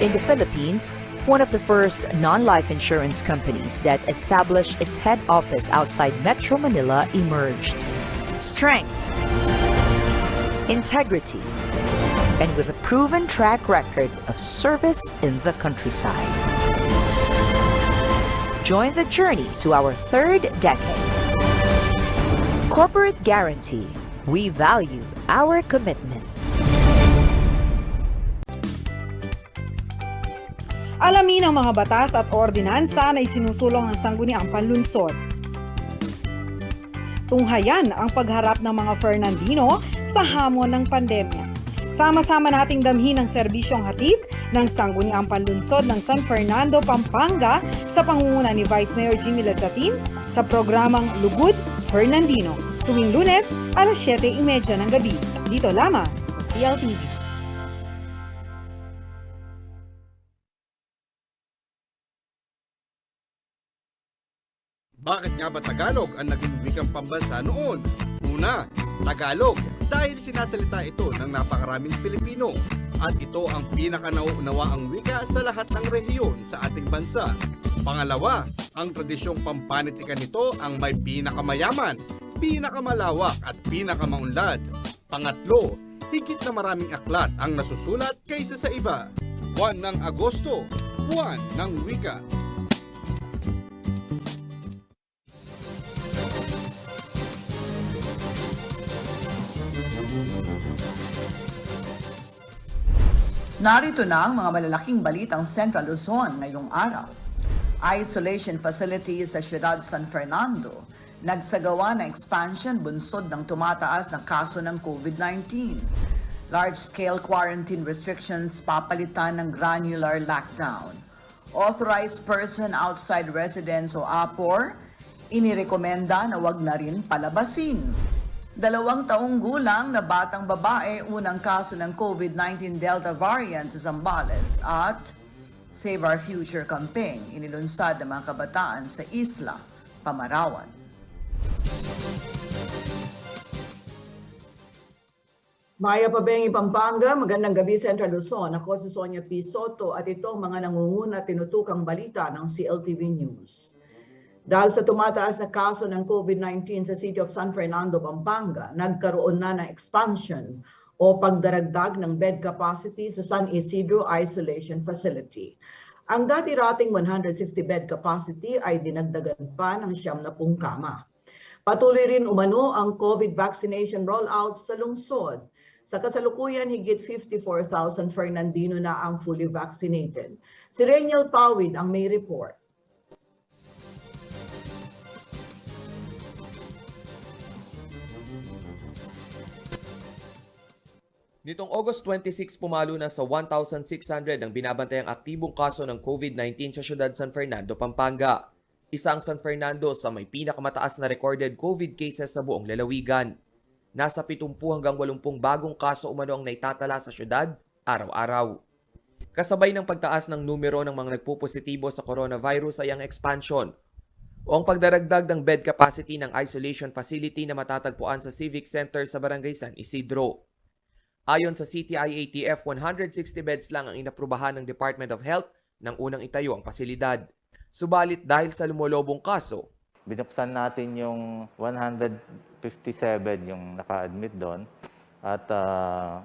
In the Philippines, one of the first non-life insurance companies that established its head office outside Metro Manila emerged. Strength, integrity, and with a proven track record of service in the countryside. Join the journey to our third decade. Corporate Guarantee. We value our commitment. Alamin ang mga batas at ordinansa na isinusulong ng Sangguniang Panlunsod. Tunghayan ang pagharap ng mga Fernandino sa hamon ng pandemya. Sama-sama nating damhin ang serbisyong hatid ng Sangguniang Panlunsod ng San Fernando, Pampanga sa pangunguna ni Vice Mayor Jimmy Lazatin sa programang Lugod Fernandino tuwing Lunes alas 7:30 ng gabi dito lamang sa CLTV. Bakit nga ba Tagalog ang naging wikang pambansa noon? Una, Tagalog dahil sinasalita ito ng napakaraming Pilipino at ito ang pinakanauunawaang wika sa lahat ng rehiyon sa ating bansa. Pangalawa, ang tradisyong pampanitikan nito ang may pinakamayaman, pinakamalawak at pinakamaunlad. Pangatlo, higit na maraming aklat ang nasusulat kaysa sa iba. Buwan ng Agosto, buwan ng wika. Narito na ang mga malalaking balitang Central Luzon ngayong araw. Isolation facility sa Ciudad San Fernando. Nagsagawa ng expansion bunsod ng tumataas na kaso ng COVID-19. Large-scale quarantine restrictions papalitan ng granular lockdown. Authorized person outside residence o APOR, inirekomenda na wag na rin palabasin. 2 taong gulang na batang babae unang kaso ng COVID-19 Delta variant sa Zambales at Save Our Future campaign inilunsad ng mga kabataan sa Isla, Pamarawan. Maya Pabengi, Pampanga, magandang gabi Central Luzon. Ako si Sonia P. Soto at ito ang mga nangunguna at tinutukang balita ng CLTV News. Dahil sa tumataas na kaso ng COVID-19 sa City of San Fernando, Pampanga, nagkaroon na ng expansion o pagdaragdag ng bed capacity sa San Isidro Isolation Facility. Ang dati-rating 160-bed capacity ay dinagdagan pa ng 70 kama. Patuloy rin umano ang COVID vaccination rollout sa lungsod. Sa kasalukuyan, higit 54,000 Fernandino na ang fully vaccinated. Si Rainiel Pawid ang may report. Nitong August 26, pumalo na sa 1,600 ang binabantayang aktibong kaso ng COVID-19 sa Ciudad San Fernando, Pampanga. Isa ang San Fernando sa may pinakamataas na recorded COVID cases sa buong lalawigan. Nasa 70 hanggang 80 bagong kaso umano ang naitatala sa syudad araw-araw. Kasabay ng pagtaas ng numero ng mga nagpupositibo sa coronavirus ay ang expansion o ang pagdaragdag ng bed capacity ng isolation facility na matatagpuan sa Civic Center sa Barangay San Isidro. Ayon sa CTI-ATF, 160 beds lang ang inaprubahan ng Department of Health nang unang itayo ang pasilidad. Subalit dahil sa lumulobong kaso, binuksan natin yung 157 yung naka-admit doon at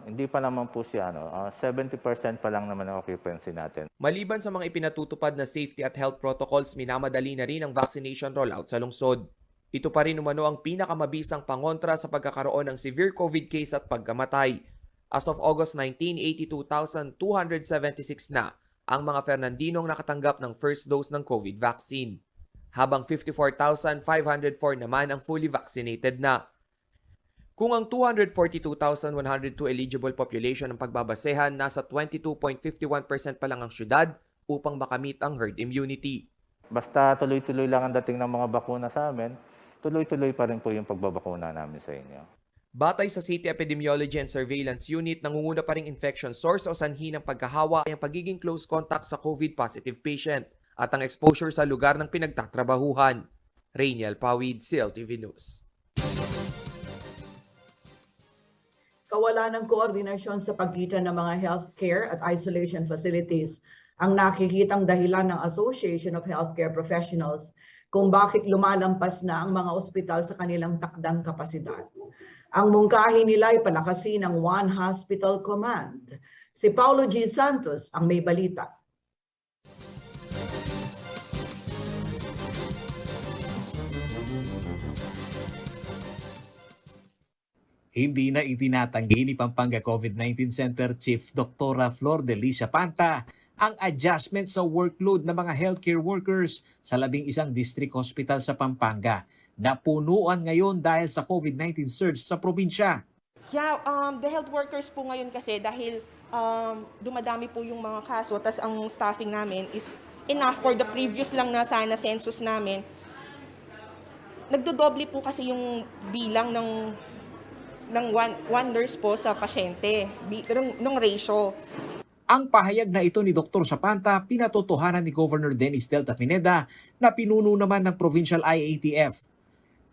hindi pa naman po siya 70% pa lang naman ang occupancy natin. Maliban sa mga ipinatutupad na safety at health protocols, minamadali na rin ang vaccination rollout sa lungsod. Ito pa rin umano ang pinakamabisang pangontra sa pagkakaroon ng severe COVID case at pagkamatay. As of August 19, 82,276 na ang mga Fernandinong nakatanggap ng first dose ng COVID vaccine, habang 54,504 naman ang fully vaccinated na. Kung ang 242,102 eligible population ng pagbabasehan, nasa 22.51% pa lang ang syudad upang makamit ang herd immunity. Basta tuloy-tuloy lang ang dating ng mga bakuna sa amin, tuloy-tuloy pa rin po yung pagbabakuna namin sa inyo. Batay sa City Epidemiology and Surveillance Unit, nangunguna pa ring infection source o sanhi ng pagkahawa ay ang pagiging close contact sa COVID-positive patient at ang exposure sa lugar ng pinagtatrabahuhan. Rainiel Pawid, CLTV News. pagkawala ng koordinasyon sa pagitan ng mga healthcare at isolation facilities ang nakikitang dahilan ng Association of Healthcare Professionals kung bakit lumalampas na ang mga ospital sa kanilang takdang kapasidad. Ang mungkahi nila ay palakasin ang One Hospital Command. Si Paulo G. Santos ang may balita. Hindi na itinatanggi ni Pampanga COVID-19 Center Chief Dr. Flor de Licia Panta ang adjustment sa workload ng mga healthcare workers sa 11 district hospital sa Pampanga na punuan ngayon dahil sa COVID-19 surge sa probinsya. Yeah, the health workers po ngayon kasi dahil dumadami po yung mga kaso, tas ang staffing namin is enough for the previous lang na sana census namin. Nagdodoble po kasi yung bilang ng one nurse po sa pasyente, ng ratio. Ang pahayag na ito ni Dr. Sapanta pinatotohanan ni Governor Dennis Delta Pineda na pinuno naman ng Provincial IATF.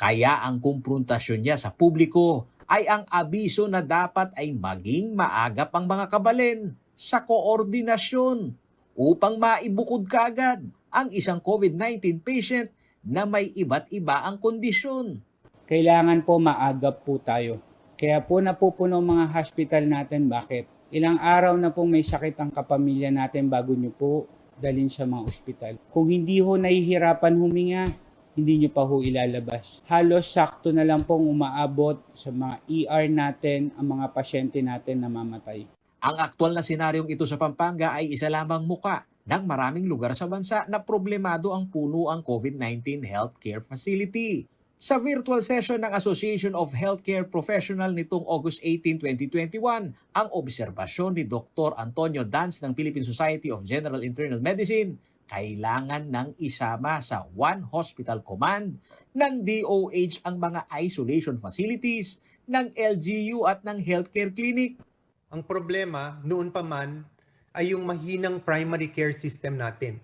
Kaya ang kumprontasyon niya sa publiko ay ang abiso na dapat ay maging maagap ang mga kabalen sa koordinasyon upang maibukod kaagad ang isang COVID-19 patient na may iba't iba ang kondisyon. Kailangan po maagap po tayo. Kaya po napupuno ang mga hospital natin. Bakit? Ilang araw na pong may sakit ang kapamilya natin bago nyo po dalhin sa mga ospital. Kung hindi ho nahihirapan huminga, hindi nyo pa ho ilalabas. Halos sakto na lang pong umaabot sa mga ER natin ang mga pasyente natin na mamatay. Ang aktual na senaryong ito sa Pampanga ay isa lamang muka ng maraming lugar sa bansa na problemado ang puno ang COVID-19 healthcare facility. Sa virtual session ng Association of Healthcare Professional nitong August 18, 2021, ang obserbasyon ni Dr. Antonio Dance ng Philippine Society of General Internal Medicine, kailangan ng isama sa One Hospital Command ng DOH ang mga isolation facilities ng LGU at ng healthcare clinic. Ang problema noon pa man ay yung mahinang primary care system natin.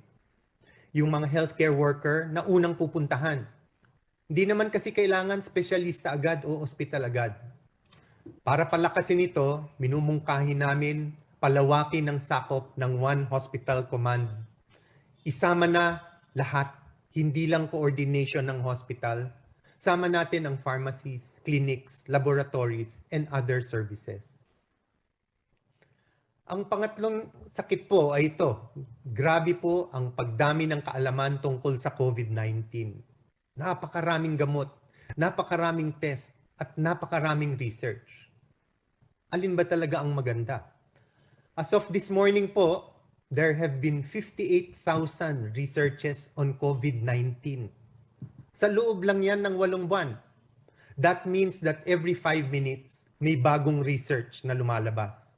Yung mga healthcare worker na unang pupuntahan. Hindi naman kasi kailangan spesyalista agad o ospital agad. Para palakasin ito, minumungkahi namin palawakin ng sakop ng One Hospital Command. Isama na lahat, hindi lang coordination ng hospital. Sama natin ang pharmacies, clinics, laboratories, and other services. Ang pangatlong sakit po ay ito. Grabe po ang pagdami ng kaalaman tungkol sa COVID-19. Napakaraming gamot, napakaraming test, at napakaraming research. Alin ba talaga ang maganda? As of this morning po, there have been 58,000 researches on COVID-19. Sa loob lang yan ng 8 buwan. That means that every 5 minutes, may bagong research na lumalabas.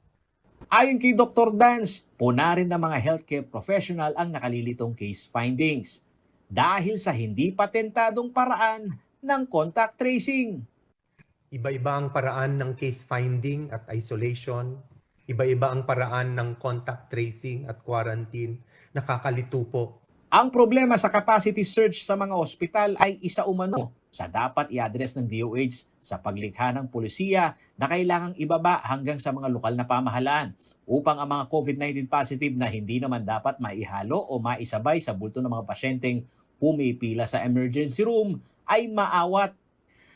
Ayon kay Dr. Dance, puna rin ng mga healthcare professional ang nakalilitong case findings dahil sa hindi patentadong paraan ng contact tracing. Iba-iba ang paraan ng case finding at isolation. Iba-iba ang paraan ng contact tracing at quarantine. Nakakalito po. Ang problema sa capacity surge sa mga ospital ay isa umano sa dapat i-address ng DOH sa paglikha ng pulisiya na kailangang ibaba hanggang sa mga lokal na pamahalaan upang ang mga COVID-19 positive na hindi naman dapat maihalo o maisabay sa bulto ng mga pasyenteng pumipila sa emergency room ay maawat.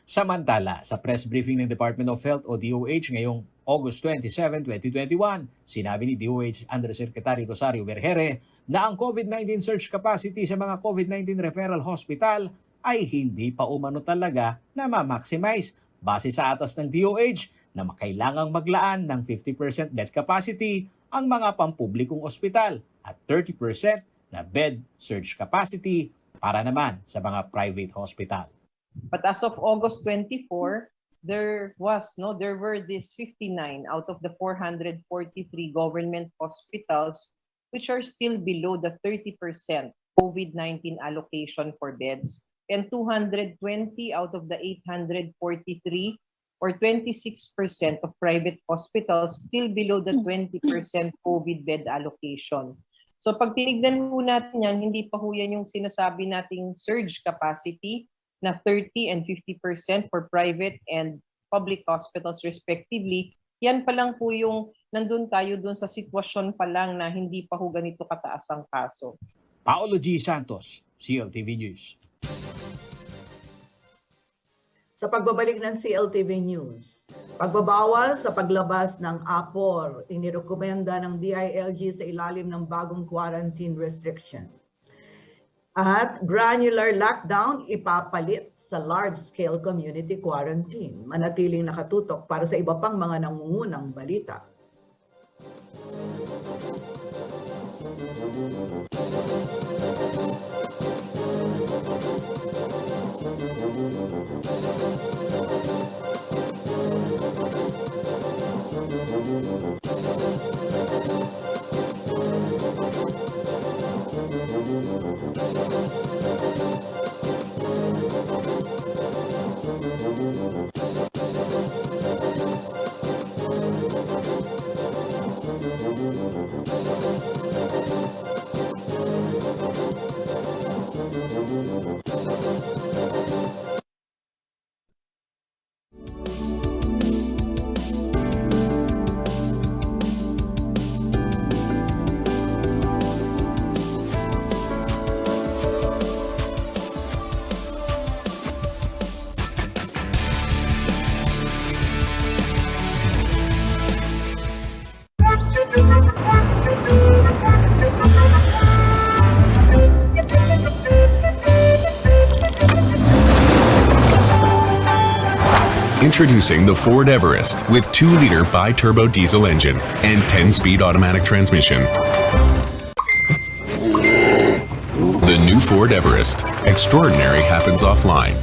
Samantala, sa press briefing ng Department of Health o DOH ngayong August 27, 2021, sinabi ni DOH Undersecretary Rosario Vergere na ang COVID-19 surge capacity sa mga COVID-19 referral hospital ay hindi pa umano talaga na ma-maximize base sa atas ng DOH na makailangang maglaan ng 50% bed capacity ang mga pampublikong ospital at 30% na bed surge capacity para naman sa mga private hospital. But as of August 24, there were these 59 out of the 443 government hospitals which are still below the 30% COVID-19 allocation for beds, and 220 out of the 843 or 26% of private hospitals still below the 20% COVID bed allocation. So pag tinignan po natin yan, hindi pa po yan yung sinasabi nating surge capacity na 30 and 50% for private and public hospitals respectively, Yan pa lang po yung nandun tayo dun sa sitwasyon pa lang na hindi pa ho ganito kataas ang kaso. Paolo G. Santos, CLTV News. Sa pagbabalik ng CLTV News, pagbabawal sa paglabas ng APOR, inirekomenda ng DILG sa ilalim ng bagong quarantine restriction. At granular lockdown ipapalit sa large-scale community quarantine. Manatiling nakatutok para sa iba pang mga nangungunang balita. Introducing the Ford Everest with 2-liter bi-turbo diesel engine and 10-speed automatic transmission. The new Ford Everest. Extraordinary happens offline.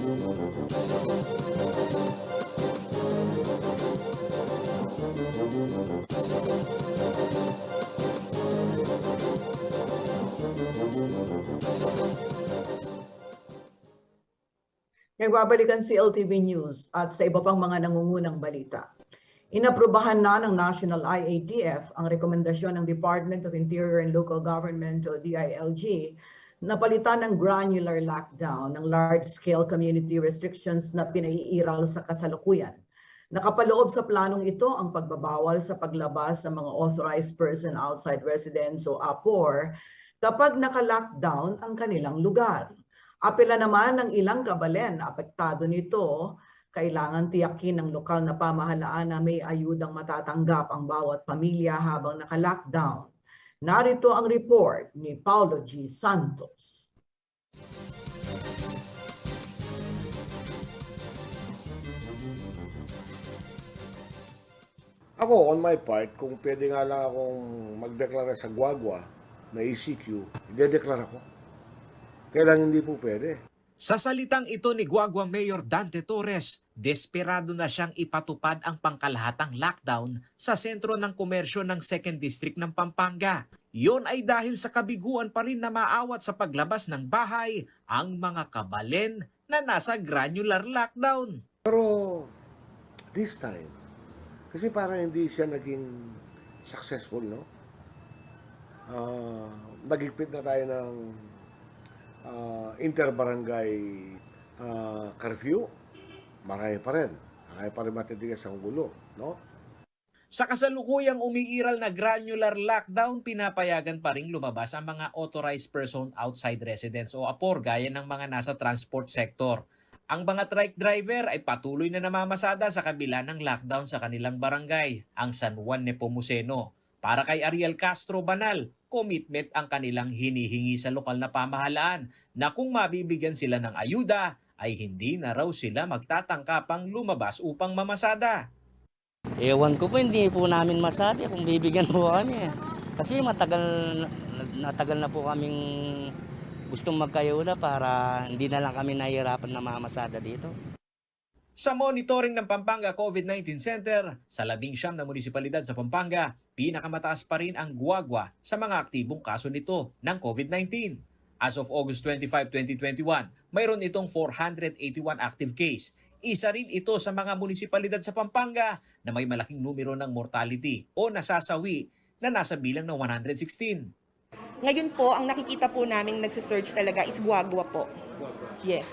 Nagbabalikan si LTV News at sa iba pang mga nangungunang balita. Inaprubahan na ng National IATF ang rekomendasyon ng Department of Interior and Local Government o DILG na palitan ng granular lockdown ng large-scale community restrictions na pinaiiral sa kasalukuyan. Nakapaloob sa planong ito ang pagbabawal sa paglabas ng mga authorized person outside residence o APOR kapag naka-lockdown ang kanilang lugar. Apela naman ng ilang kabalen na apektado nito, kailangan tiyakin ng lokal na pamahalaan na may ayudang matatanggap ang bawat pamilya habang naka-lockdown. Narito ang report ni Paulo G. Santos. Ako, on my part, kung pwede nga lang akong magdeklara sa Guagua na ECQ, idedeklara ko. Kailan hindi po pwede. Sa salitang ito ni Guagua Mayor Dante Torres, desperado na siyang ipatupad ang pangkalahatang lockdown sa sentro ng komersyo ng 2nd District ng Pampanga. Yon ay dahil sa kabiguan pa rin na maawat sa paglabas ng bahay ang mga kabalen na nasa granular lockdown. Pero this time, kasi parang hindi siya naging successful, no? Nagigpit na tayo ng interbarangay curfew, marami pa rin matitigas ang gulo, no? Sa kasalukuyang umiiral na granular lockdown, pinapayagan pa ring lumabas ang mga authorized person outside residence o APOR gaya ng mga nasa transport sector. Ang mga trike driver ay patuloy na namamasada sa kabila ng lockdown sa kanilang barangay, ang San Juan Nepomuceno. Para kay Ariel Castro Banal, commitment ang kanilang hinihingi sa lokal na pamahalaan na kung mabibigyan sila ng ayuda ay hindi na raw sila magtatangkapang lumabas upang mamasada. Ewan ko po, hindi po namin masabi kung bibigyan po kami. Kasi natagal na po kaming gustong magkayuda para hindi na lang kami nahihirapan na mamasada dito. Sa monitoring ng Pampanga COVID-19 Center, sa 19 na munisipalidad sa Pampanga, pinakamataas pa rin ang Guagua sa mga aktibong kaso nito ng COVID-19. As of August 25, 2021, mayroon itong 481 active case. Isa rin ito sa mga munisipalidad sa Pampanga na may malaking numero ng mortality o nasasawi na nasa bilang ng 116. Ngayon po, ang nakikita po namin nagsisearch talaga is Guagua po. Yes.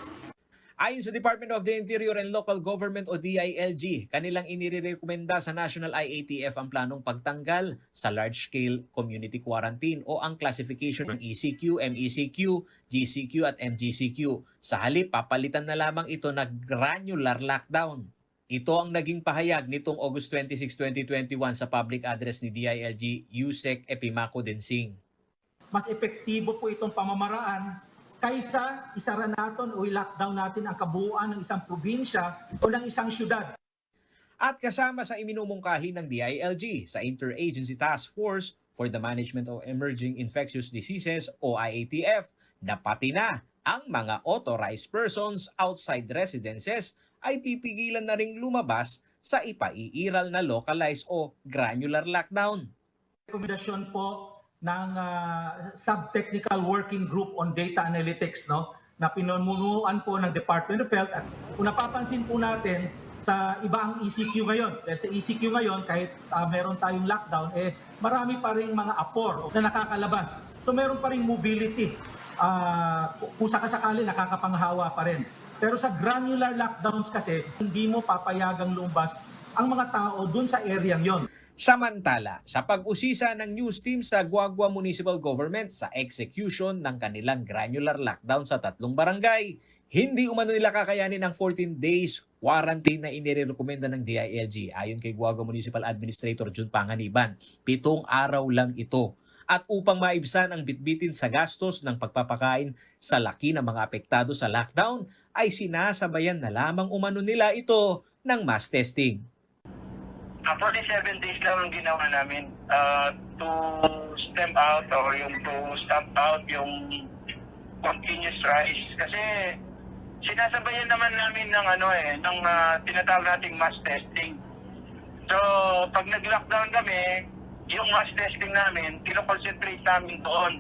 Ayon sa Department of the Interior and Local Government o DILG, kanilang inirekomenda sa National IATF ang planong pagtanggal sa large-scale community quarantine o ang classification ng ECQ, MECQ, GCQ at MGCQ. Sa halip, papalitan na lamang ito na granular lockdown. Ito ang naging pahayag nitong August 26, 2021 sa public address ni DILG Yusek Epimaco Densing. Mas epektibo po itong pamamaraan kaysa isara natin o i-lockdown natin ang kabuuan ng isang probinsya o ng isang syudad. At kasama sa iminumungkahi ng DILG sa Interagency Task Force for the Management of Emerging Infectious Diseases o IATF na pati na ang mga authorized persons outside residences ay pipigilan na ring lumabas sa ipaiiral na localized o granular lockdown. Rekomendasyon po ng Sub-Technical Working Group on Data Analytics, no, na pinumunuan po ng Department of Health. At kung napapansin po natin sa iba ang ECQ ngayon, dahil sa ECQ ngayon kahit meron tayong lockdown, marami pa rin mga APOR na nakakalabas. So meron pa rin mobility, kung sakasakali nakakapanghawa pa rin. Pero sa granular lockdowns kasi, hindi mo papayagang lumabas ang mga tao dun sa area yon. Samantala, sa pag-usisa ng news team sa Guagua Municipal Government sa execution ng kanilang granular lockdown sa 3 barangay, hindi umano nila kakayanin ang 14 days quarantine na inirekomenda ng DILG. Ayon kay Guagua Municipal Administrator Jun Panganiban, 7 araw lang ito. At upang maibsan ang bitbitin sa gastos ng pagpapakain sa laki ng mga apektado sa lockdown, ay sinasabayan na lamang umano nila ito ng mass testing. 47 days lang ang ginawa namin to stamp out or to stamp out yung continuous rise. Kasi sinasabayan naman namin ng tinatawag nating mass testing. So, pag nag-lockdown kami, yung mass testing namin, kino-concentrate namin doon.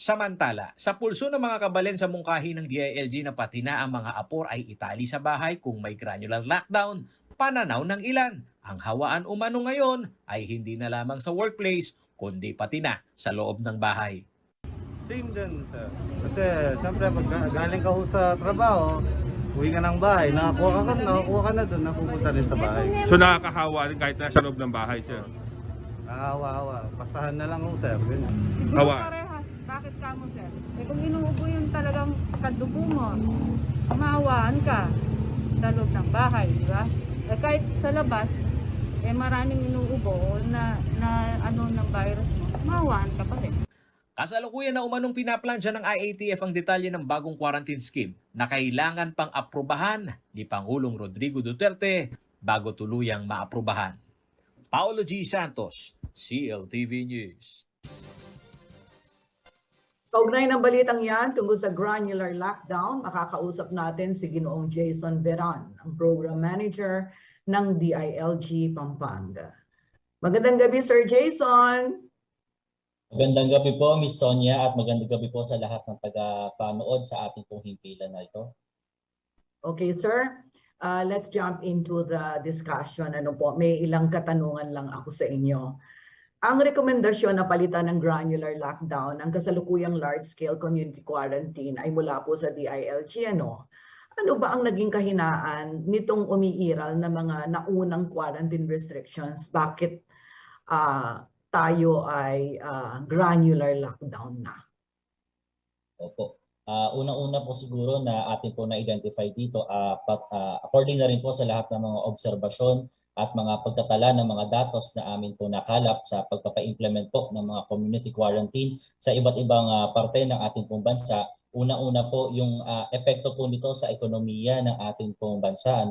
Samantala, sa pulso ng mga kabalen sa mungkahi ng DILG na pati na ang mga apor ay itali sa bahay kung may granular lockdown, pananaw ng ilan. Ang hawaan umano ngayon ay hindi na lamang sa workplace, kundi pati na sa loob ng bahay. Same din, sir. Kasi siyempre pag galing ka sa trabaho, uwi ka ng bahay, nakakuha ka na doon, napupunta rin sa bahay. So nakakahawa rin kahit nasa loob ng bahay, sir? Nakahawa-hawa. Pasahan na lang ho, sir. Hawa. Bakit ka mo, sir? Kung inuubo yung talagang kadugo mo, mahawaan ka sa loob ng bahay, di ba? Kahit sa labas, maraming inuubo na ng virus mo, mahawaan ka pa rin. Kasalukuyan na umanong pinaplansya ng IATF ang detalye ng bagong quarantine scheme na kailangan pang aprubahan ni Pangulong Rodrigo Duterte bago tuluyang maaprubahan. Paolo G. Santos, CLTV News. Kaugnay ng balitang yan tungkol sa granular lockdown, makakausap natin si Ginoong Jason Veran, ang Program Manager ng DILG Pampanga. Magandang gabi, Sir Jason! Magandang gabi po, Miss Sonia, at magandang gabi po sa lahat ng taga-panood sa ating pong himpilan na ito. Okay, sir. Let's jump into the discussion. May ilang katanungan lang ako sa inyo. Ang rekomendasyon na palitan ng granular lockdown, ang kasalukuyang large-scale community quarantine ay mula po sa DILG. Ano ba ang naging kahinaan nitong umiiral na mga naunang quarantine restrictions? Bakit tayo ay granular lockdown na? Opo. Unang-una po siguro na atin po na-identify dito, according na rin po sa lahat ng mga obserbasyon at mga pagtatala ng mga datos na amin po nakalap sa pagpapa-implement po ng mga community quarantine sa iba't ibang parte ng ating pong bansa. Una-una po yung epekto po nito sa ekonomiya ng ating pong bansa.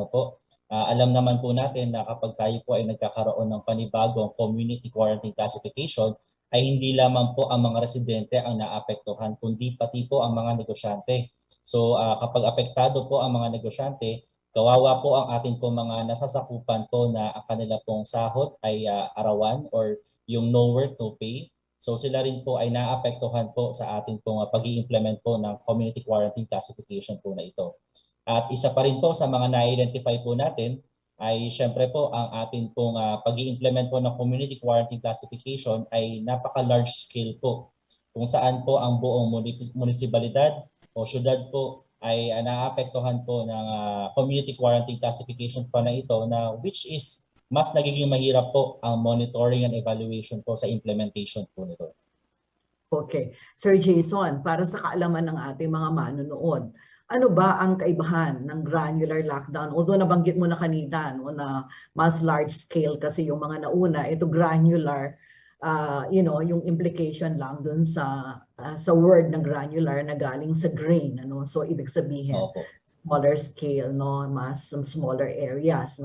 Alam naman po natin na kapag tayo po ay nagkakaroon ng panibagong community quarantine classification, ay hindi lamang po ang mga residente ang naapektuhan, kundi pati po ang mga negosyante. So kapag apektado po ang mga negosyante, kawawa po ang ating po mga nasasakupan po na ang kanila pong sahod ay arawan or yung no work, no pay. So sila rin po ay naapektuhan po sa ating pong pag-i-implement po ng community quarantine classification po na ito. At isa pa rin po sa mga na-identify po natin ay syempre po ang ating pong pag-i-implement po ng community quarantine classification ay napaka-large scale po. Kung saan po ang buong munisipalidad o syudad po ay naapektuhan po ng community quarantine classification pa na ito na which is mas nagiging mahirap po ang monitoring and evaluation po sa implementation po nito. Okay. Sir Jason, para sa kaalaman ng ating mga manonood, ano ba ang kaibahan ng granular lockdown? Although nabanggit mo na kanina na mas large scale kasi yung mga nauna, ito granular, yung implication lang dun sa word ng granular na galing sa grain, so ibig sabihin smaller scale, mas smaller areas,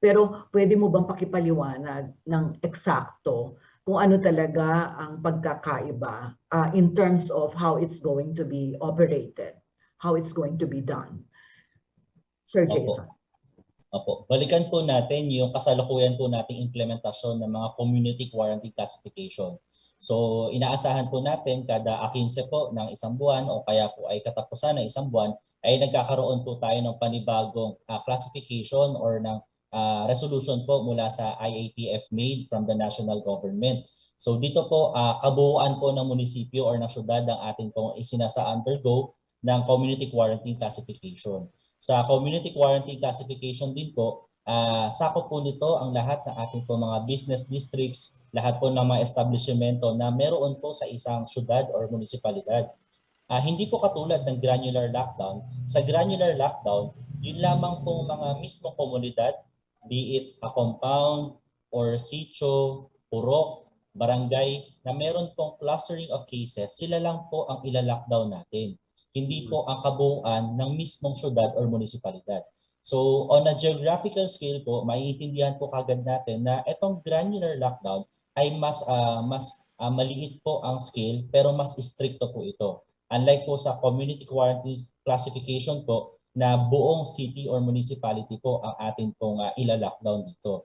pero pwede mo bang pakipaliwanag ng eksakto kung ano talaga ang pagkakaiba in terms of how it's going to be operated, how it's going to be done? Sir Jason. Opo. Balikan po natin yung kasalukuyan po nating implementasyon ng mga community quarantine classification. So inaasahan po natin kada 15 po ng isang buwan o kaya po ay katapusan ng isang buwan ay nagkakaroon po tayo ng panibagong classification or ng resolution po mula sa IATF made from the national government. So dito po kabuuan po ng munisipyo or ng syudad ang ating pong isinasa-undergo ng community quarantine classification. Sa community quarantine classification din po, sakop po nito ang lahat ng ating po mga business districts, lahat po ng mga establishmento na meron po sa isang syudad or munisipalidad. Hindi po katulad ng granular lockdown. Sa granular lockdown, yun lamang po mga mismong komunidad, be it a compound or sitio, purok, barangay, na meron pong clustering of cases, sila lang po ang ila-lockdown natin. Hindi po ang kabuuan ng mismong syudad or munisipalidad. So on a geographical scale po, maiintindihan po kagad natin na itong granular lockdown ay mas maliit po ang scale pero mas stricto po ito. Unlike po sa community quarantine classification po, na buong city or municipality po ang atin pong ila-lockdown dito.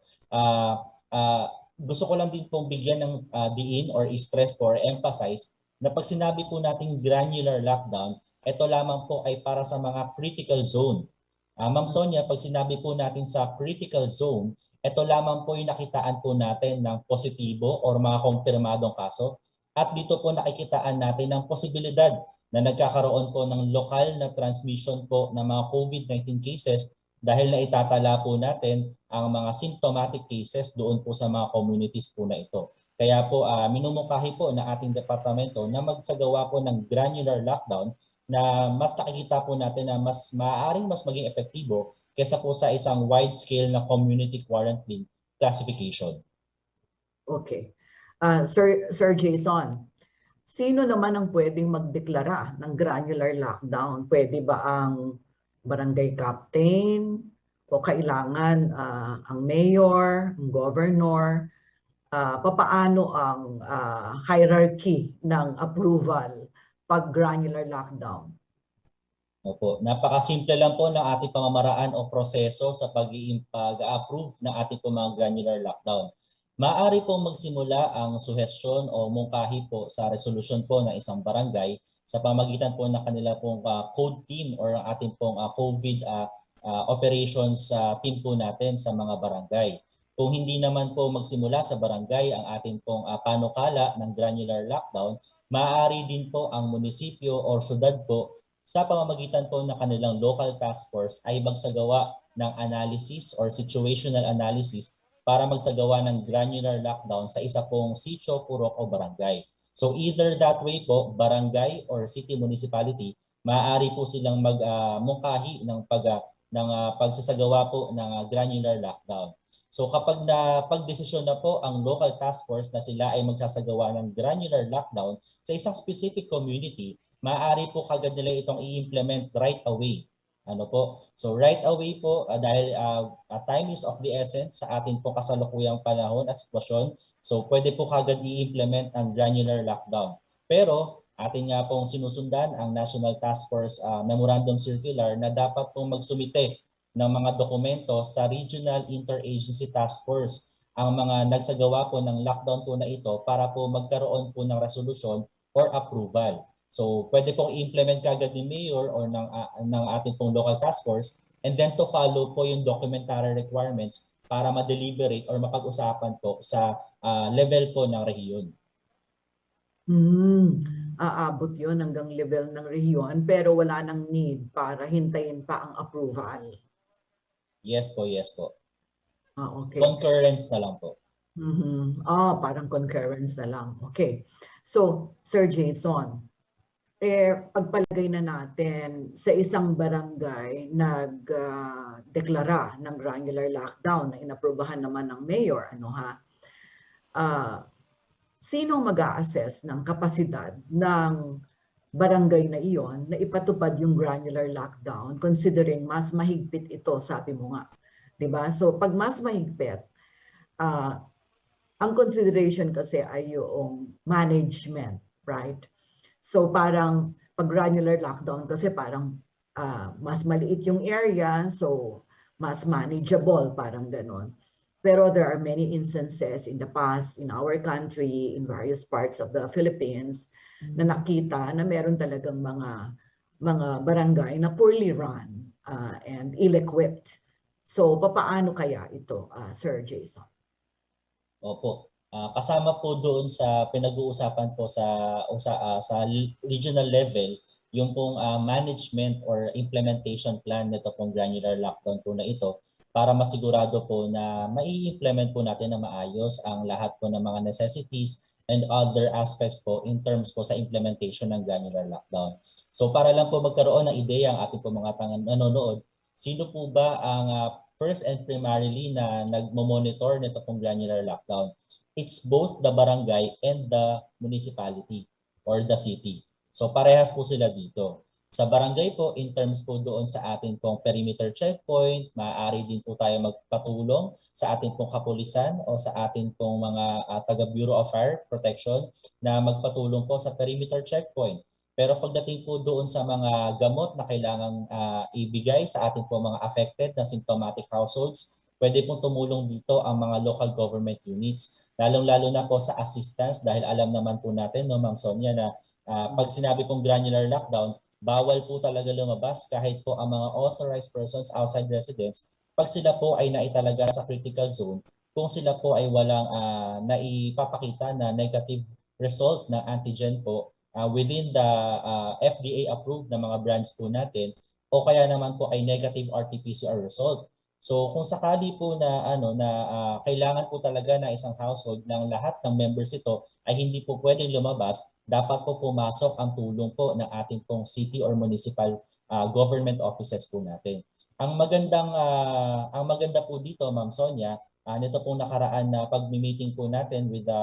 Gusto ko lang din pong bigyan ng diin or stress po or emphasize na pag sinabi po nating granular lockdown, ito lamang po ay para sa mga critical zone. Ma'am Sonia, pag sinabi po natin sa critical zone, ito lamang po yung nakitaan po natin ng positibo or mga kumpirmadong kaso. At dito po nakikitaan natin ng posibilidad na nagkakaroon po ng lokal na transmission po ng mga COVID-19 cases dahil na itatala po natin ang mga symptomatic cases doon po sa mga communities po na ito. Kaya po minumungkahi po na ating departamento na magsagawa po ng granular lockdown na mas nakikita po natin na mas maaaring mas maging epektibo kaysa po sa isang wide-scale na community quarantine classification. Okay. Sir Jason, sino naman ang pwedeng magdeklara ng granular lockdown? Pwede ba ang barangay captain o kailangan ang mayor, ang governor? Papaano ang hierarchy ng approval pag granular lockdown? Opo, napakasimple lang po ng ating pamamaraan o proseso sa pag-approve ng ating mga granular lockdown. Maaari pong magsimula ang suhestyon o mungkahi po sa resolution po ng isang barangay sa pamagitan po ng kanila pong code team or ang ating pong COVID operations team po natin sa mga barangay. Kung hindi naman po magsimula sa barangay ang ating pong panukala ng granular lockdown, maaari din po ang munisipyo o syudad po sa pamamagitan po ng kanilang local task force ay magsagawa ng analysis or situational analysis para magsagawa ng granular lockdown sa isa pong sitio, purok o barangay. So either that way po, barangay or city municipality, maaari po silang magmungkahi ng pagsasagawa po ng granular lockdown. So kapag pagdesisyon na po ang local task force na sila ay magsasagawa ng granular lockdown sa isang specific community, maaari po kagad nila itong i-implement right away. So right away po dahil time is of the essence sa atin po kasalukuyang panahon at sitwasyon, so pwede po kagad i-implement ang granular lockdown. Pero atin nga pong sinusundan ang National Task Force Memorandum Circular na dapat pong magsumite ng mga dokumento sa Regional Interagency Task Force ang mga nagsagawa po ng lockdown po na ito para po magkaroon po ng resolution or approval. So pwede pong i-implement kagad ni Mayor or ng ating pong local task force and then to follow po yung documentary requirements para ma-deliberate or mapag-usapan po sa level po ng rehiyon. Aabot yun hanggang level ng rehiyon pero wala nang need para hintayin pa ang approval. Yes po, yes po. Okay. Concurrence na lang po. Parang concurrence na lang. Okay. So, Sir Jason, pagpalagay na natin sa isang barangay nagdeklara ng granular lockdown na inaprubahan naman ng mayor, sino mag-a-assess ng kapasidad ng barangay na iyon na ipatupad yung granular lockdown considering mas mahigpit ito, sabi mo nga, 'di ba? So pag mas mahigpit, ang consideration kasi ay yung management, right? So parang pag granular lockdown kasi parang mas maliit yung area, so mas manageable, parang ganon. Pero there are many instances in the past, in our country, in various parts of the Philippines, na nakita na meron talagang mga barangay na poorly run and ill-equipped. So papaano kaya ito, Sir Jason? Opo. Kasama po doon sa pinag-uusapan po sa regional level yung pong management or implementation plan nito pong granular lockdown po na ito para masigurado po na mai-implement po natin na maayos ang lahat po ng mga necessities and other aspects po in terms po sa implementation ng granular lockdown. So para lang po magkaroon ng ideya ang ating po mga nanonood, sino po ba ang first and primarily na nagmo-monitor nito pong granular lockdown? It's both the barangay and the municipality or the city. So parehas po sila dito. Sa barangay po, in terms po doon sa ating pong perimeter checkpoint, maaari din po tayo magpatulong sa ating pong kapulisan o sa ating pong mga taga Bureau of Fire Protection na magpatulong po sa perimeter checkpoint. Pero pagdating po doon sa mga gamot na kailangang ibigay sa ating po mga affected na symptomatic households, pwede pong tumulong dito ang mga local government units. Lalong-lalo na po sa assistance dahil alam naman po natin, no, Ma'am Sonia, na pag sinabi pong granular lockdown, bawal po talaga lumabas kahit po ang mga authorized persons outside residence pag sila po ay naitalaga sa critical zone, kung sila po ay walang naipapakita na negative result na antigen po within the FDA-approved na mga brands po natin, o kaya naman po ay negative RT-PCR result. So kung sakali po na kailangan po talaga na isang household ng lahat ng members ito ay hindi po pwedeng lumabas, dapat po pumasok ang tulong po ng ating pong city or municipal government offices po natin. Ang maganda po dito, Ma'am Sonia, nito pong nakaraan na pag-meeting po natin with the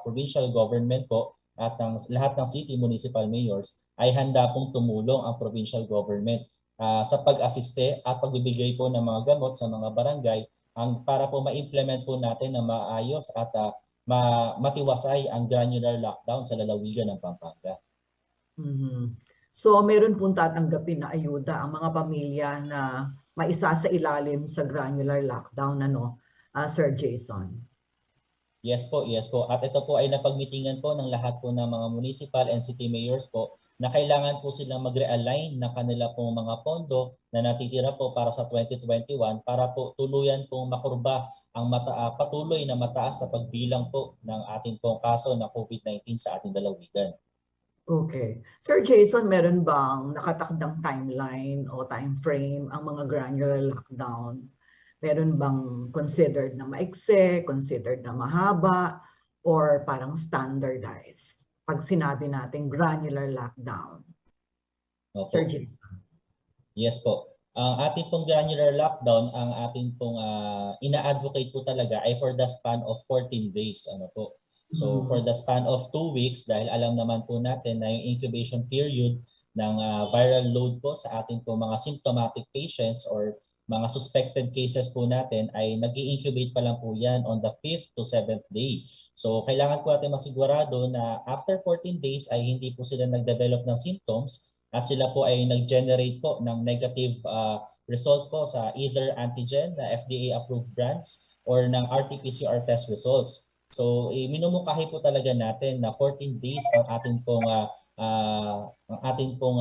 provincial government po at lahat ng city municipal mayors ay handa pong tumulong ang provincial government sa pag-asiste at pagbibigay po ng mga gamot sa mga barangay para po ma-implement po natin na maayos at matiwasay ang granular lockdown sa lalawigan ng Pampanga. So meron pong tatanggapin na ayuda ang mga pamilya na maisa sa ilalim sa granular lockdown, Sir Jason? Yes po, yes po. At ito po ay napagmitingan po ng lahat po ng mga municipal and city mayors po na kailangan po silang mag-realign ng kanila pong mga pondo na natitira po para sa 2021 para po tuluyan pong makurba ang patuloy na mataas sa pagbilang po ng ating pong kaso ng COVID-19 sa ating lalawigan. Okay. Sir Jason, meron bang nakatakdang timeline o time frame ang mga granular lockdown? Meron bang considered na maikse, considered na mahaba, or parang standardized pag sinabi natin granular lockdown? Opo. Sir Jason. Yes po. Ang ating pong granular lockdown, ang ating pong ina-advocate po talaga ay for the span of 14 days. So for the span of 2 weeks, dahil alam naman po natin na yung incubation period ng viral load po sa ating po mga symptomatic patients or mga suspected cases po natin ay nag-i-incubate pa lang po yan on the 5th to 7th day. So kailangan po natin masigurado na after 14 days ay hindi po sila nag-develop ng symptoms at sila po ay nag-generate po ng negative result po sa either antigen na FDA-approved brands or ng RT-PCR test results. So minumungkahi po talaga natin na 14 days ang ating pong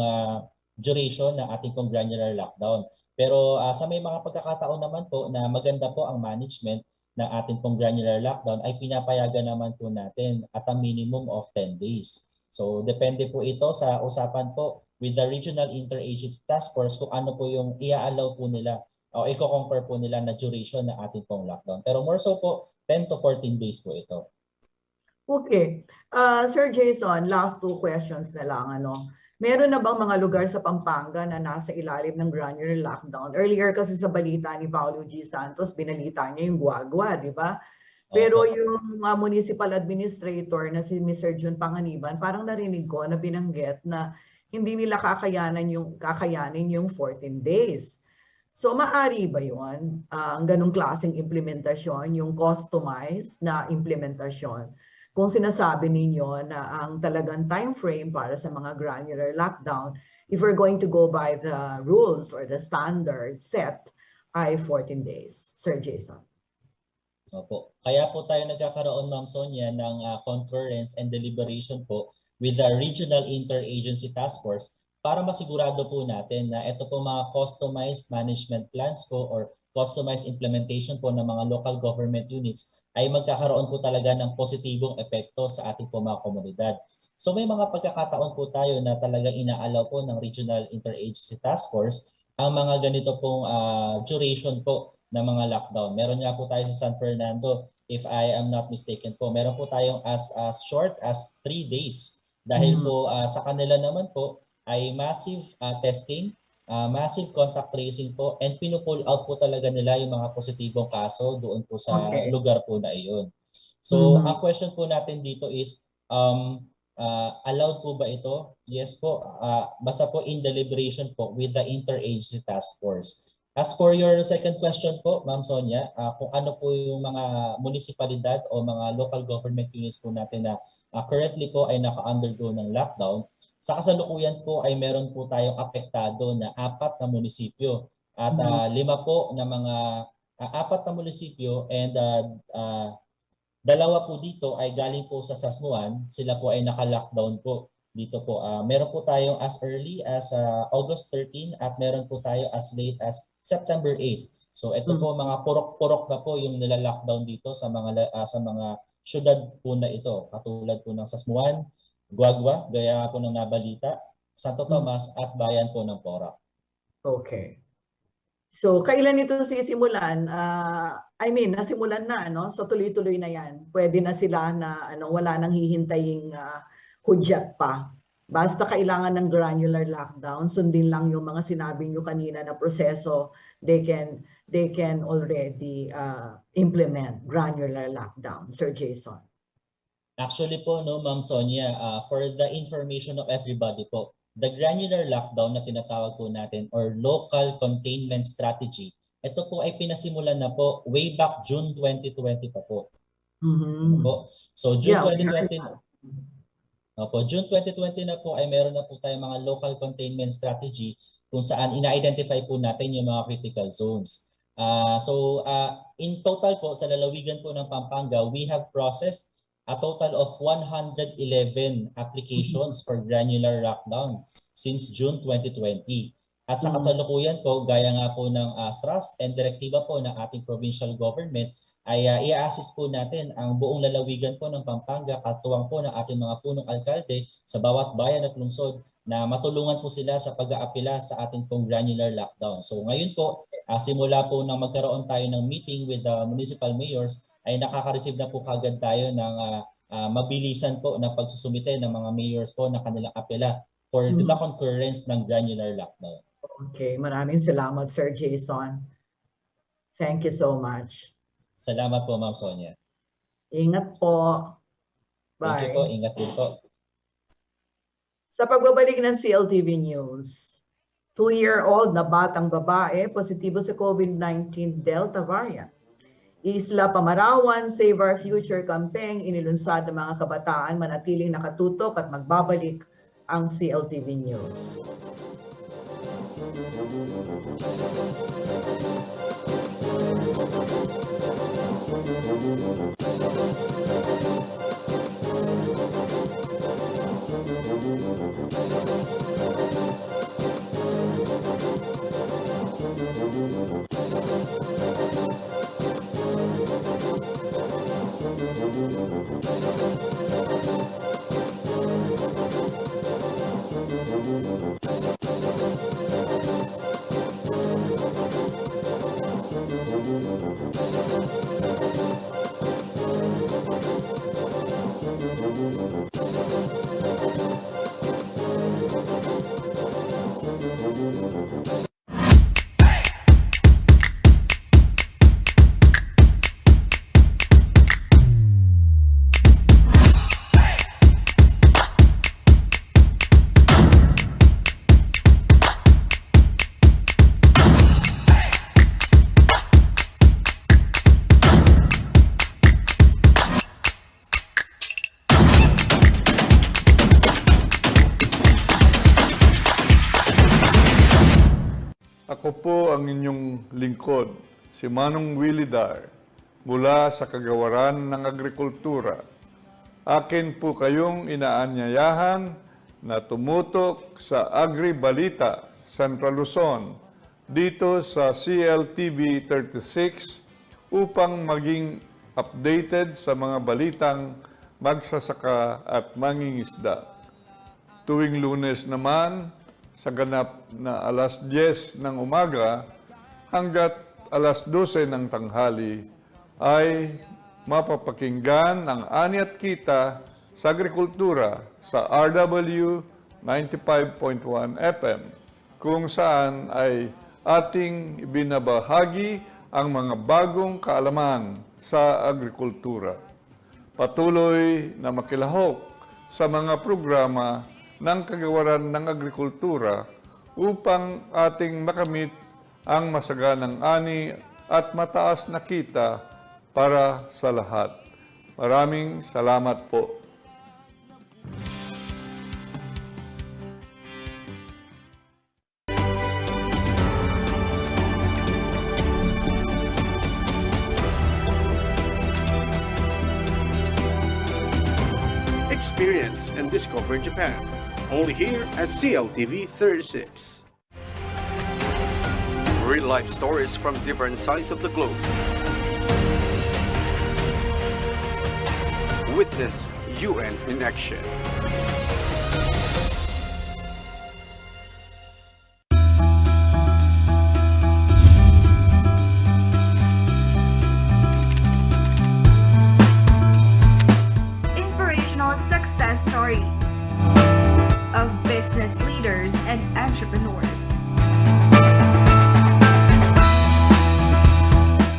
duration ng ating pong granular lockdown. Pero sa may mga pagkakataon naman po na maganda po ang management ng ating pong granular lockdown ay pinapayagan naman po natin at a minimum of 10 days. So depende po ito sa usapan po with the Regional Interagency Task Force kung ano po yung i-allow po nila o i-compare po nila na duration ng ating pong lockdown. Pero more so po, 10 to 14 days po ito. Okay. Sir Jason, last 2 questions na lang. Meron na bang mga lugar sa Pampanga na nasa ilalim ng granular lockdown? Earlier kasi sa balita ni Paulo G. Santos, binalita niya yung Guagua, di ba? Pero yung municipal administrator na si Mr. Jun Panganiban, parang narinig ko na binanggit na hindi nila kakayanin yung 14 days. So maari ba yun? Ang ganong klaseng implementasyon, yung customized na implementasyon? Kung sinasabi ninyo na ang talagang time frame para sa mga granular lockdown, if we're going to go by the rules or the standard set, ay 14 days. Sir Jason. Opo. Kaya po tayo nagkakaroon, Ma'am Sonia, ng conference and deliberation po with the Regional Interagency Task Force para masigurado po natin na ito po mga customized management plans po or customized implementation po ng mga local government units ay magkakaroon po talaga ng positibong epekto sa ating po mga komunidad. So may mga pagkakataon po tayo na talagang inaalaw po ng Regional Interagency Task Force ang mga ganito pong duration po ng mga lockdown. Meron nga po tayo sa San Fernando, if I am not mistaken po. Meron po tayong as short as 3 days. Dahil po sa kanila naman po ay massive testing, massive contact tracing po, and pinupull out po talaga nila yung mga positibong kaso doon po sa lugar po na iyon. So ang question po natin dito is, allowed po ba ito? Yes po, basta po in deliberation po with the Interagency Task Force. As for your second question po, Ma'am Sonia, kung ano po yung mga munisipalidad o mga local government units po natin na currently po ay naka-undergo ng lockdown, Sa kasalukuyan po ay meron po tayong apektado na 4 na munisipyo at 5 po na mga 4 na munisipyo and 2 po dito ay galing po sa Sasmuan. Sila po ay naka-lockdown po dito po. Meron po tayong as early as August 13 at meron po tayo as late as September 8. So ito po mga purok-purok na po yung nila-lockdown dito sa mga syudad po na ito. Katulad po ng Sasmuan, Guagua, gaya po ng nabalita, Santo Tomas at bayan po ng Porac. Okay. So, kailan ito sisimulan? Nasimulan na, no? So, tuloy-tuloy na yan. Pwede na sila na wala nang hihintaying hudyat pa. Basta kailangan ng granular lockdown, sundin lang yung mga sinabi nyo kanina na proseso, they can already implement granular lockdown. Sir Jason. Actually po, no, Ma'am Sonia, for the information of everybody po, the granular lockdown na tinatawag po natin or local containment strategy, ito po ay pinasimulan na po way back June 2020 pa po. So June 2020 June 2020 na po ay meron na po tayong mga local containment strategy kung saan ina-identify po natin yung mga critical zones. In total po sa lalawigan po ng Pampanga, we have processed a total of 111 applications for granular lockdown since June 2020. At sa kasalukuyan po, gaya nga po ng thrust and direktiba po ng ating provincial government, ay i-assist po natin ang buong lalawigan po ng Pampanga, katuwang po ng ating mga punong alkalde sa bawat bayan at lungsod na matulungan po sila sa pag-aapila sa ating pong granular lockdown. So ngayon po, simula po nang magkaroon tayo ng meeting with the municipal mayors, ay nakaka-receive na po kagad tayo ng mabilisan po na pagsusumite ng mga mayors po na kanilang apela for the concurrence ng granular lockdown. Okay, maraming salamat Sir Jason. Thank you so much. Salamat po Ma'am Sonia. Ingat po. Bye. Thank you po, ingat din po. Sa pagbabalik ng CLTV News, 2-year-old na batang babae positibo sa COVID-19 Delta variant. Isla Pamarawan Save Our Future campaign inilunsad ng mga kabataan manatiling nakatutok at magbabalik ang CLTV News. Ako po ang inyong lingkod, si Manong Willie Dar, mula sa Kagawaran ng Agrikultura. Akin po kayong inaanyayahan na tumutok sa Agri-Balita, Central Luzon, dito sa CLTV 36 upang maging updated sa mga balitang magsasaka at mangingisda. Tuwing Lunes naman, sa ganap na alas 10 ng umaga hanggat alas 12 ng tanghali ay mapapakinggan ang Ani at Kita sa Agrikultura sa RW 95.1 FM kung saan ay ating ibinabahagi ang mga bagong kaalaman sa agrikultura. Patuloy na makilahok sa mga programa ng Kagawaran ng Agrikultura upang ating makamit ang masaganang ani at mataas na kita para sa lahat. Maraming salamat po. Discover Japan. Only here at CLTV 36. Real-life stories from different sides of the globe. Witness UN in action. Inspirational success stories of business leaders and entrepreneurs.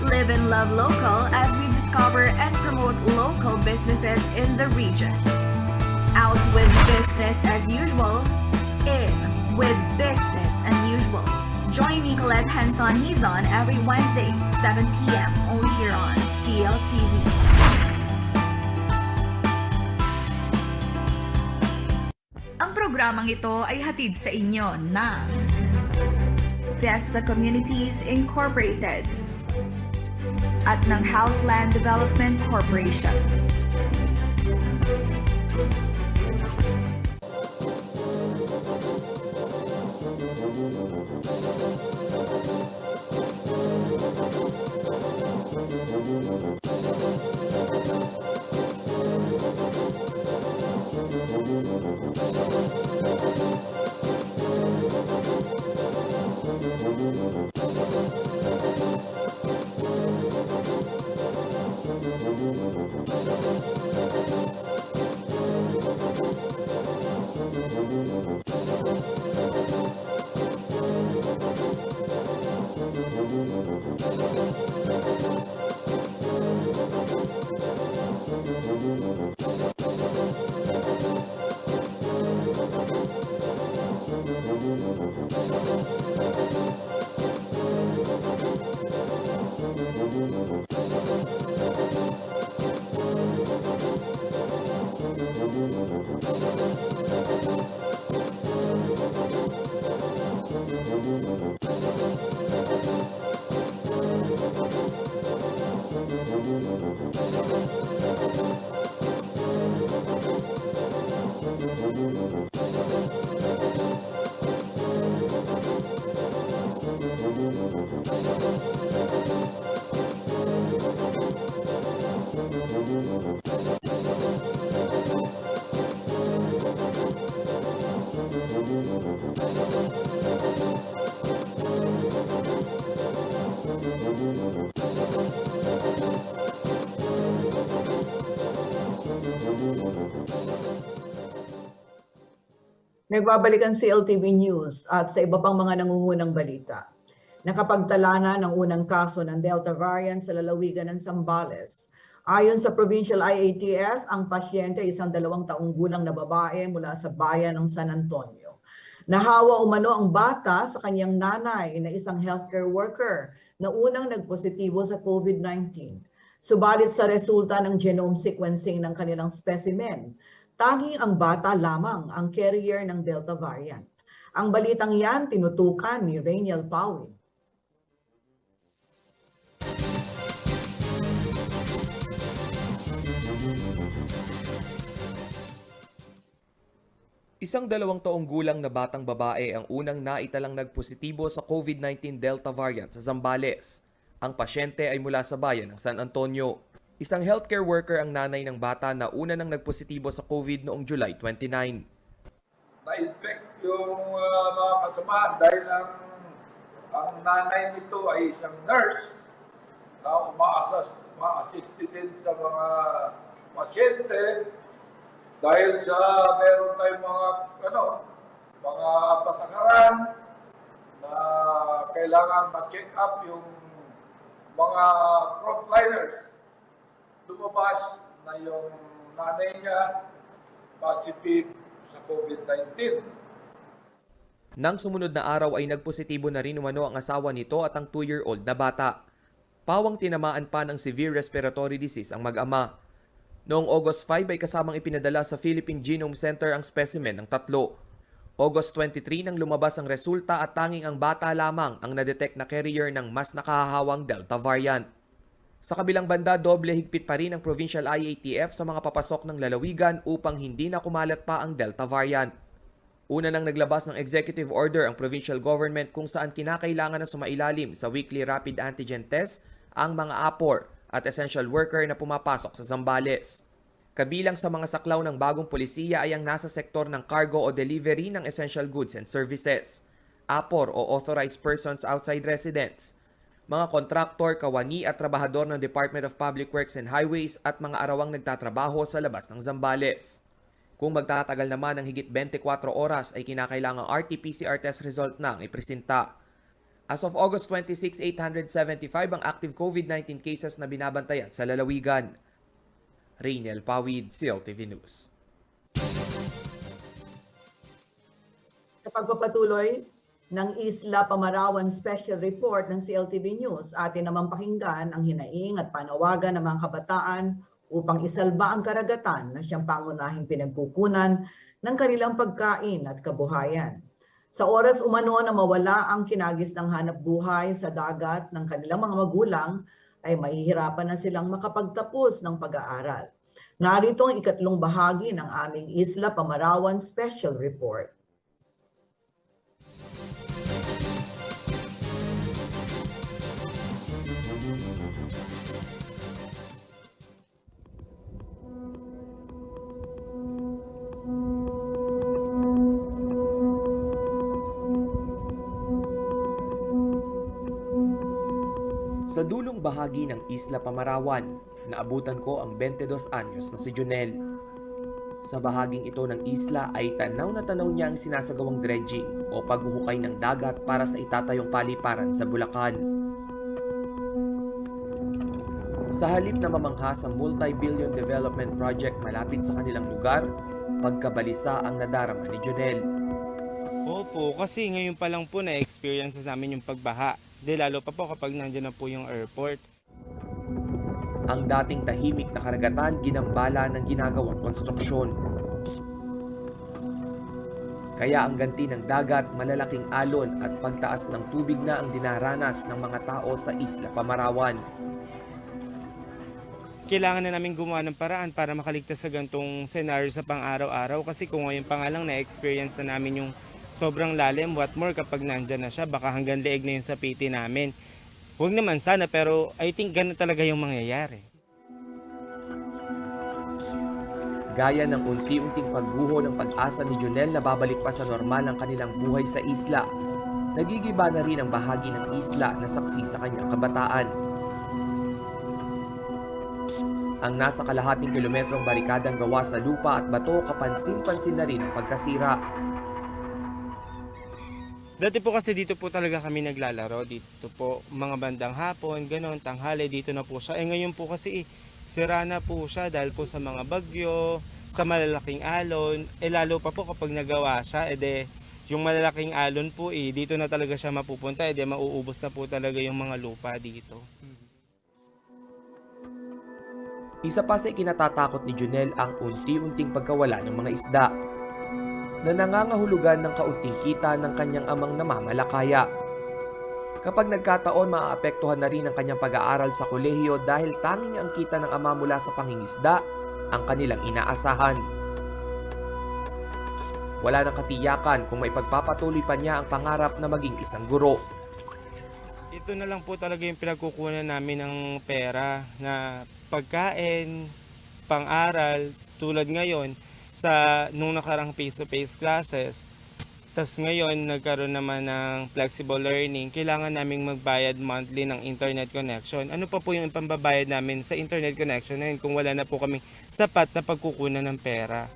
Live and love local as we discover and promote local businesses in the region. Out with business as usual, in with business unusual. Join me, Colette Hanson Hizon, every Wednesday, 7 p.m. only here on CLTV. Ang programang ito ay hatid sa inyo ng Fiesta Communities Incorporated at ng Houseland Development Corporation. Nagbabalik ang CLTV News at sa iba pang mga nangungunang balita. Nakapagtala na ng unang kaso ng Delta variant sa lalawigan ng Zambales. Ayon sa Provincial IATF, ang pasyente ay isang 2 taong gulang na babae mula sa bayan ng San Antonio. Nahawa umano ang bata sa kanyang nanay na isang healthcare worker na unang nagpositibo sa COVID-19. Subalit sa resulta ng genome sequencing ng kanilang specimen, tanging ang bata lamang ang carrier ng Delta variant. Ang balitang yan tinutukan ni Rainiel Pawin. Isang 2 taong gulang na batang babae ang unang naitalang nagpositibo sa COVID-19 Delta variant sa Zambales. Ang pasyente ay mula sa bayan ng San Antonio. Isang healthcare worker ang nanay ng bata na una nang nagpositibo sa COVID noong July 29. Na-infect yung mga kasamahan dahil ang nanay nito ay isang nurse na umaasist din sa mga pasyente dahil sa meron tayong mga patakaran na kailangan ma-check up yung mga frontliners. Lumabas na yung nanay niya positive sa COVID-19. Nang sumunod na araw ay nagpositibo na rin umano ang asawa nito at ang 2-year-old na bata. Pawang tinamaan pa ng severe respiratory disease ang mag-ama. Noong August 5 ay kasamang ipinadala sa Philippine Genome Center ang specimen ng 3. August 23 nang lumabas ang resulta at tanging ang bata lamang ang na-detect na carrier ng mas nakahahawang Delta variant. Sa kabilang banda, doble higpit pa rin ang provincial IATF sa mga papasok ng lalawigan upang hindi na kumalat pa ang Delta variant. Una nang naglabas ng executive order ang provincial government kung saan kinakailangan na sumailalim sa weekly rapid antigen test ang mga APOR at essential worker na pumapasok sa Zambales. Kabilang sa mga saklaw ng bagong polisiya ay ang nasa sektor ng cargo o delivery ng essential goods and services, APOR o authorized persons outside residence, mga kontraktor, kawani at trabahador ng Department of Public Works and Highways at mga arawang nagtatrabaho sa labas ng Zambales. Kung magtatagal naman ng higit 24 oras ay kinakailangang RT-PCR test result na ang ipresenta. As of August 26, 875 ang active COVID-19 cases na binabantayan sa lalawigan. Rainiel Pawid, CLTV News. Sa pagpapatuloy ng Isla Pamarawan Special Report ng CLTV News, atin naman pakinggan ang hinaing at panawagan ng mga kabataan upang isalba ang karagatan na siyang pangunahing pinagkukunan ng kanilang pagkain at kabuhayan. Sa oras umano na mawala ang kinagis ng hanap buhay sa dagat ng kanilang mga magulang, ay mahihirapan na silang makapagtapos ng pag-aaral. Narito ang ikatlong bahagi ng aming Isla Pamarawan Special Report. Sa dulong bahagi ng Isla Pamarawan, naabutan ko ang 22 anyos na si Jonel. Sa bahaging ito ng isla ay tanaw na tanaw niya ang sinasagawang dredging o paghuhukay ng dagat para sa itatayong paliparan sa Bulacan. Sa halip na mamangha sa multi-billion development project malapit sa kanilang lugar, pagkabalisa ang nadarama ni Jonel. Opo, kasi ngayon pa lang po na-experience sa amin yung pagbaha. Di lalo pa po kapag nandiyan na po yung airport. Ang dating tahimik na karagatan ginambala ng ginagawang konstruksyon. Kaya ang ganti ng dagat, malalaking alon at pagtaas ng tubig na ang dinaranas ng mga tao sa Isla Pamarawan. Kailangan na namin gumawa ng paraan para makaligtas sa gantong senaryo sa pang-araw-araw kasi kung ngayon pa nga lang na-experience na namin yung sobrang lalim, what more kapag nandyan na siya, baka hanggang leeg na yun sa PT namin. Huwag naman sana, pero I think ganun talaga yung mangyayari. Gaya ng unti-unting pagguho ng pag-asa ni Jonel na babalik pa sa normal ang kanilang buhay sa isla, nagigiba na rin ang bahagi ng isla na saksi sa kanyang kabataan. Ang nasa kalahating kilometrong barikadang gawa sa lupa at bato, kapansin-pansin na rin ang pagkasira. Dati po kasi dito po talaga kami naglalaro, dito po mga bandang hapon, ganon, tanghali, dito na po siya. Ngayon po kasi sira na po siya dahil po sa mga bagyo, sa malalaking alon, lalo pa po kapag nagawa siya, yung malalaking alon po dito na talaga siya mapupunta, mauubos na po talaga yung mga lupa dito. Isa pa sa ikinatatakot ni Jonel ang unti-unting pagkawala ng mga isda na nangangahulugan ng kaunting kita ng kanyang amang namamalakaya. Kapag nagkataon, maaapektuhan na rin ang kanyang pag-aaral sa kolehiyo dahil tanging ang kita ng ama mula sa pangingisda ang kanilang inaasahan. Wala nang katiyakan kung may pagpapatuloy pa niya ang pangarap na maging isang guro. Ito na lang po talaga yung pinagkukunan namin ng pera na pagkain, pang-aral, tulad ngayon, nung nakarang face-to-face classes, tas ngayon nagkaroon naman ng flexible learning, kailangan naming magbayad monthly ng internet connection. Ano pa po yung pambabayad namin sa internet connection na yun kung wala na po kami sapat na pagkukunan ng pera?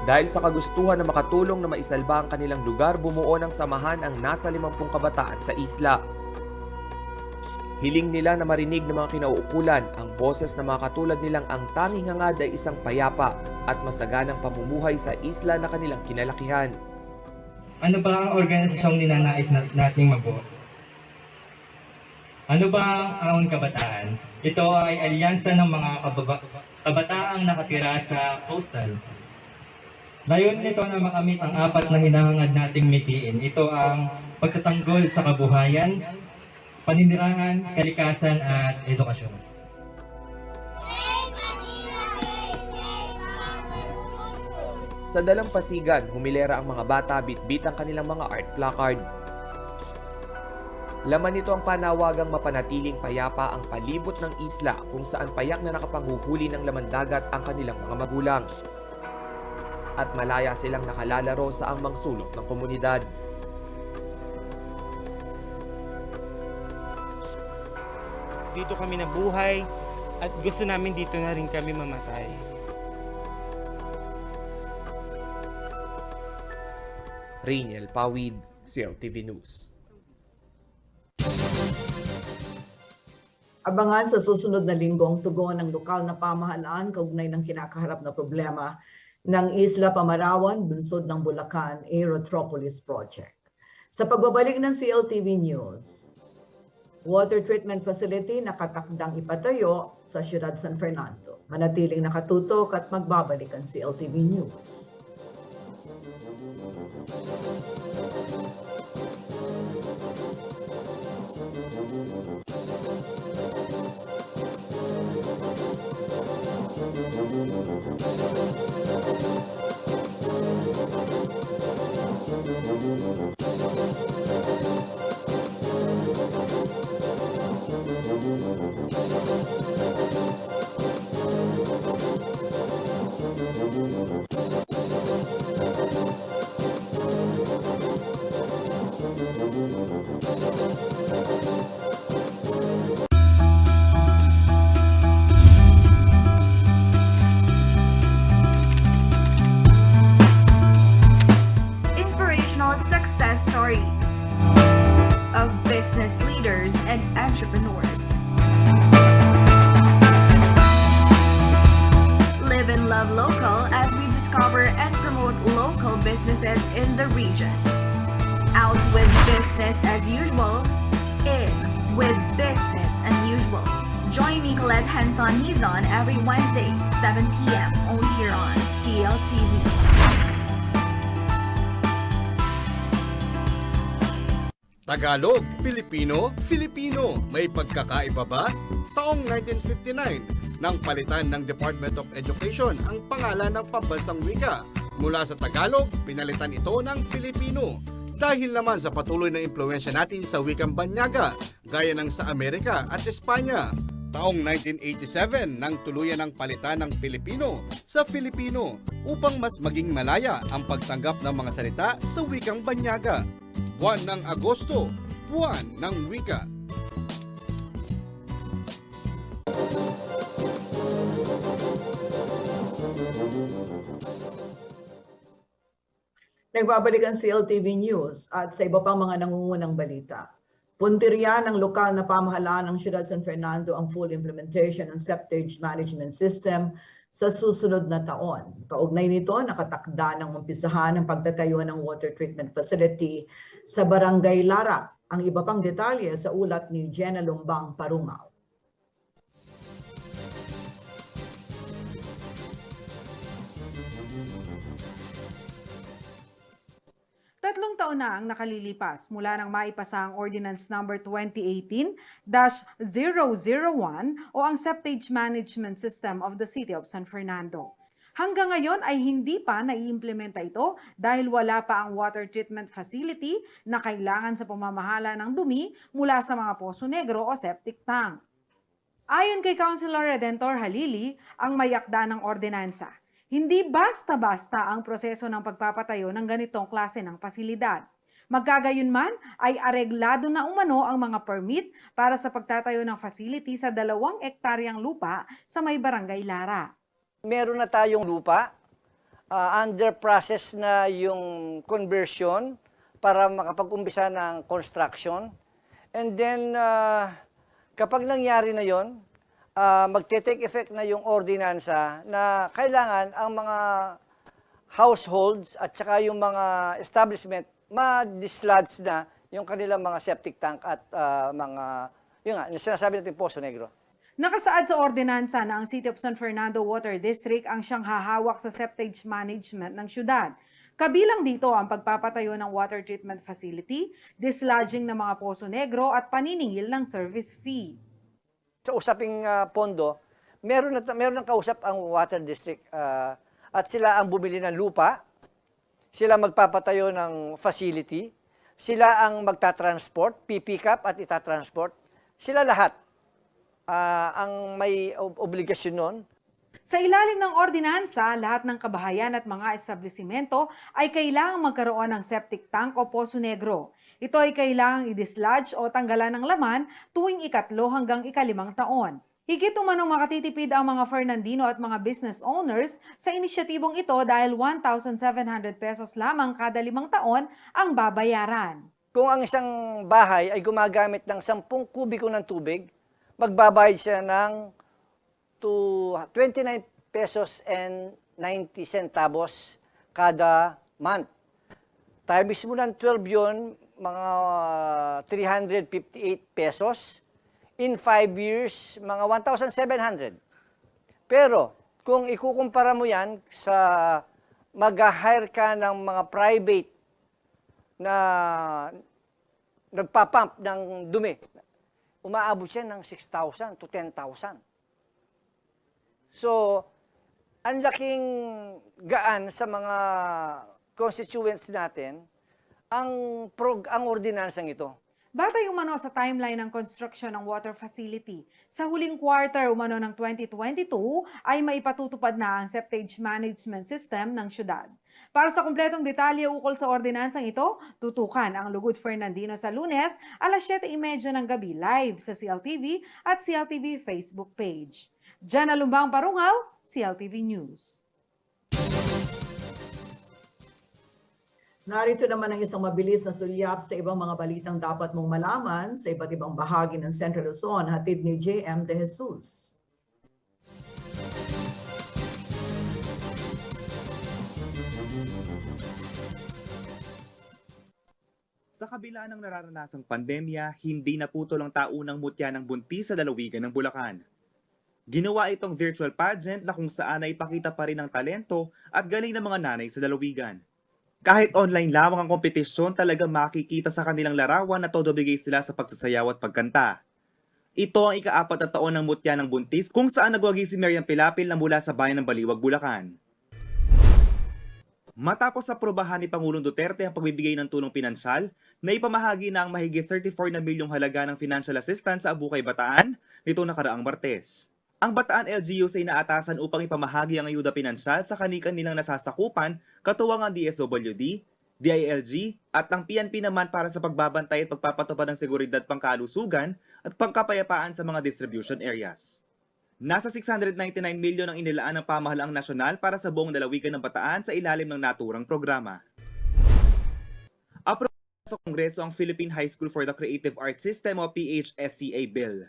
Dahil sa kagustuhan na makatulong na maisalba ang kanilang lugar, bumuo ng samahan ang nasa 50 kabataan sa isla. Hiling nila na marinig ng mga kinauukulan ang boses ng mga katulad nilang ang tanging hangad ay isang payapa at masaganang pamumuhay sa isla na kanilang kinalakihan. Ano ba ang organisasyong ninanais nating mabuo? Ano ba ang Ahon Kabataan? Ito ay alyansa ng mga kabataang nakatira sa coastal. Layunin nito na makamit ang apat na hinahangad nating mitiin. Ito ang pagtatanggol sa kabuhayan, paninirahan, kalikasan at edukasyon. Sa dalampasigan, humilera ang mga bata bitbit ang kanilang mga art placard. Laman nito ang panawagang mapanatiling payapa ang palibot ng isla kung saan payak na nakapanghuhuli ng laman dagat ang kanilang mga magulang. At malaya silang nakalalaro sa amang sulok ng komunidad. Dito kami nabuhay at gusto namin dito na rin kami mamatay. Rainiel Pawid, CLTV News. Abangan sa susunod na linggong tugon ng lokal na pamahalaan kaugnay ng kinakaharap na problema ng Isla Pamarawan, bunsod ng Bulacan Aerotropolis Project. Sa pagbabalik ng CLTV News, water treatment facility nakatakdang ipatayo sa Ciudad San Fernando. Manatiling nakatutok at magbabalik ang CLTV News. Inspirational success stories of business leaders and entrepreneurs. Live and love local as we discover and promote local businesses in the region. Out with business as usual, in with business unusual. Join me, Colette Hanson-Hizon, every Wednesday, 7 p.m. only here on CLTV. Tagalog, Filipino, Filipino. May pagkakaiba ba? Taong 1959, nang palitan ng Department of Education ang pangalan ng pambansang wika. Mula sa Tagalog, pinalitan ito ng Filipino. Dahil naman sa patuloy na impluwensya natin sa wikang banyaga, gaya ng sa Amerika at Espanya. Taong 1987 nang tuluyan ng palitan ng Filipino sa Filipino upang mas maging malaya ang pagtanggap ng mga salita sa wikang banyaga. Buwan ng Agosto, buwan ng wika. Nagbabalik ang CLTV News at sa iba pang mga nangungunang balita. Puntirya ng lokal na pamahalaan ng Ciudad San Fernando ang full implementation ng septage management system sa susunod na taon. Kaugnay nito, nakatakda ng umpisahan ang pagtatayo ng water treatment facility sa Barangay Lara. Ang iba pang detalye sa ulat ni Jenna Lumbang Parungaw. 3 taon na ang nakalilipas mula nang maipasa ang Ordinance Number 2018-001 o ang Septage Management System of the City of San Fernando. Hanggang ngayon ay hindi pa naiimplementa ito dahil wala pa ang water treatment facility na kailangan sa pamamahala ng dumi mula sa mga poso negro o septic tank. Ayon kay Councilor Redentor Halili, ang mayakda ng ordinansa, hindi basta-basta ang proseso ng pagpapatayo ng ganitong klase ng pasilidad. Magkagayunman ay areglado na umano ang mga permit para sa pagtatayo ng facility sa 2 ektaryang lupa sa may Barangay Lara. Meron na tayong lupa, under process na yung conversion para makapag-umpisa ng construction. And then, kapag nangyari na yon, magte-take effect na yung ordinansa na kailangan ang mga households at saka yung mga establishment ma-dislodge na yung kanilang mga septic tank at yung sinasabi natin Poso Negro. Nakasaad sa ordinansa na ang City of San Fernando Water District ang siyang hahawak sa septage management ng syudad. Kabilang dito ang pagpapatayo ng water treatment facility, dislodging ng mga poso negro at paniningil ng service fee. Sa usaping pondo, meron ng kausap ang Water District at sila ang bumili ng lupa, sila magpapatayo ng facility, sila ang magta-transport, pipick up at itatransport. Sila lahat ang may obligasyon nun. Sa ilalim ng ordinansa, lahat ng kabahayan at mga establisimento ay kailangang magkaroon ng septic tank o poso negro. Ito ay kailangang i-dislodge o tanggalan ng laman tuwing 3 hanggang 5 taon. Higit umanong makatitipid ang mga Fernandino at mga business owners sa inisyatibong ito dahil 1,700 pesos lamang kada 5 taon ang babayaran. Kung ang isang bahay ay gumagamit ng 10 kubiko ng tubig, magbabayad siya ng 29 pesos and 90 centavos kada month. Times mo ng 12 yun, mga 358 pesos. In 5 years, mga 1,700. Pero, kung ikukumpara mo yan sa mag-hire ka ng mga private na nagpapump ng dumi, umaabot siya ng 6,000 to 10,000. So, ang laking gaan sa mga constituents natin ang ordinansang ito. Batay umano sa timeline ng construction ng water facility, sa huling quarter umano ng 2022 ay maipatutupad na ang septage management system ng syudad. Para sa kumpletong detalye ukol sa ordinansang ito, tutukan ang Lugod Fernandino sa Lunes, alas 7:30 ng gabi live sa CLTV at CLTV Facebook page. Jana Lumbang Parungaw, CLTV News. Narito naman ang isang mabilis na sulyap sa ibang mga balitang dapat mong malaman sa iba't ibang bahagi ng Central Luzon, hatid ni JM De Jesus. Sa kabila ng nararanasang pandemya, hindi naputol ang taunang mutya ng buntis sa lalawigan ng Bulacan. Ginawa itong virtual pageant na kung saan ay ipakita pa rin ang talento at galing ng mga nanay sa lalawigan. Kahit online lamang ang kompetisyon, talagang makikita sa kanilang larawan na todo bigay sila sa pagsasayaw at pagkanta. Ito ang ika-4 na taon ng mutya ng buntis kung saan nagwagi si Miriam Pilapil na mula sa bayan ng Baliwag, Bulacan. Matapos aprobahan ni Pangulong Duterte ang pagbibigay ng tulong pinansyal, naipamahagi na ang mahigit 34 na milyong halaga ng financial assistance sa Abukay, Bataan nito nakaraang Martes. Ang Bataan LGUs ay naatasan upang ipamahagi ang ayuda pinansyal sa kanilang nasasakupan, katuwang ang DSWD, DILG at ang PNP naman para sa pagbabantay at pagpapatupad ng seguridad pangkalusugan at pangkapayapaan sa mga distribution areas. Nasa 699 milyon ang inilaan ng pamahalaang nasyonal para sa buong lalawigan ng Bataan sa ilalim ng naturang programa. Aprobado sa Kongreso ang Philippine High School for the Creative Arts System o PHSCA Bill.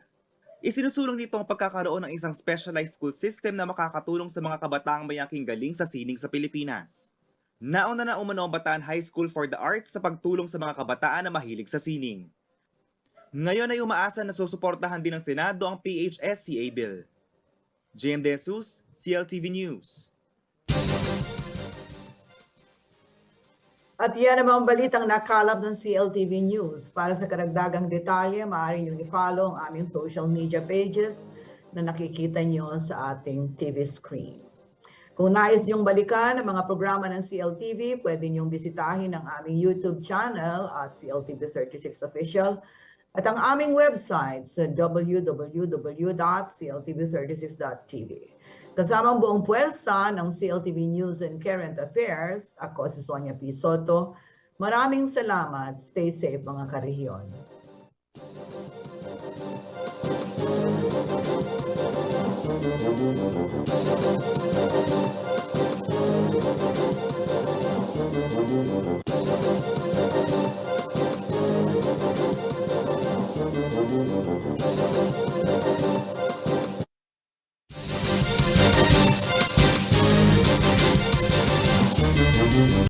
Isinusulong nito ang pagkakaroon ng isang specialized school system na makakatulong sa mga kabataang may aking galing sa sining sa Pilipinas. Nauna na umano ang Bataan High School for the Arts sa pagtulong sa mga kabataan na mahilig sa sining. Ngayon ay umaasa na susuportahan din ng Senado ang PHSCA Bill. JM De Jesus, CLTV News. At yan naman ang balitang nakalap ng CLTV News. Para sa karagdagang detalye, maaari nyo i-follow ang aming social media pages na nakikita nyo sa ating TV screen. Kung nais nyong balikan ang mga programa ng CLTV, pwede nyong bisitahin ang aming YouTube channel at CLTV36 Official at ang aming website sa www.cltv36.tv. Kasama ang buong puwersa ng CLTV News and Current Affairs, ako si Sonia P. Soto. Maraming salamat. Stay safe mga karehiyon.